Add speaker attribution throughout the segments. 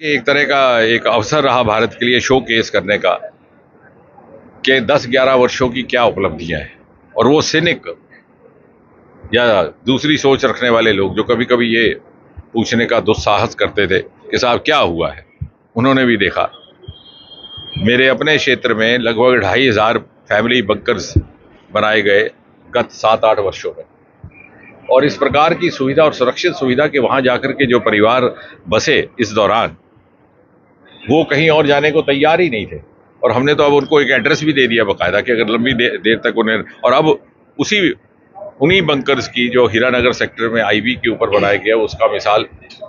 Speaker 1: एक तरह का एक अवसर रहा भारत के लिए शो केस करने का कि 10-11 वर्षों की क्या उपलब्धियां हैं। और वो सिनिक या दूसरी सोच रखने वाले लोग जो कभी कभी ये पूछने का दुस्साहस करते थे कि साहब क्या हुआ है, उन्होंने भी देखा। मेरे अपने क्षेत्र में लगभग 2,500 फैमिली बंकर्स बनाए गए गत 7-8 वर्षों में। और इस प्रकार की सुविधा और सुरक्षित सुविधा के वहां जाकर के जो परिवार बसे इस दौरान, वो कहीं और जाने को तैयार ही नहीं थे। और हमने तो अब उनको एक एड्रेस भी दे दिया बकायदा कि अगर लंबी देर तक उन्हें, और अब उसी उन्हीं बंकर्स की जो हीरानगर सेक्टर में आईबी के ऊपर बनाया गया उसका मिसाल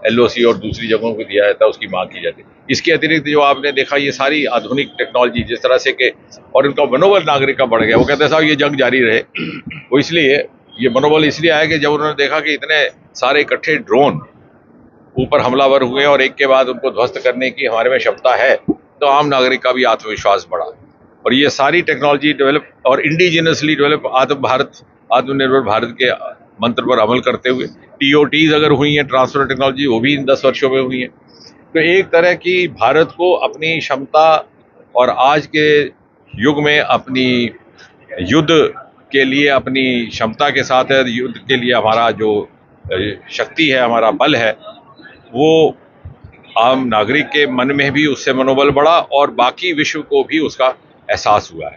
Speaker 1: एलओसी और दूसरी जगहों को दिया जाता है, उसकी मांग की जाती है। इसके अतिरिक्त जो आपने देखा ये सारी आधुनिक टेक्नोलॉजी जिस तरह से के, और इनका मनोबल नागरिक का बढ़ गया। वो कहते हैं साहब ये जंग जारी रहे। वो इसलिए ये मनोबल इसलिए आया कि जब उन्होंने देखा कि इतने सारे इकट्ठे ड्रोन ऊपर हमलावर हुए और एक के बाद उनको ध्वस्त करने की हमारे में क्षमता है, तो आम नागरिक का भी आत्मविश्वास बढ़ा। और ये सारी टेक्नोलॉजी डेवलप और इंडिजिनसली डेवलप आत्मनिर्भर भारत के मंत्र पर अमल करते हुए टीओटीज अगर हुई हैं, ट्रांसफर टेक्नोलॉजी, वो भी इन 10 वर्षों में हुई है। तो एक तरह की भारत को अपनी क्षमता और आज के युग में अपनी युद्ध के लिए अपनी क्षमता के साथ है, युद्ध के लिए हमारा जो शक्ति है, हमारा बल है, वो आम नागरिक के मन में भी उससे मनोबल बढ़ा और बाकी विश्व को भी उसका एहसास हुआ है।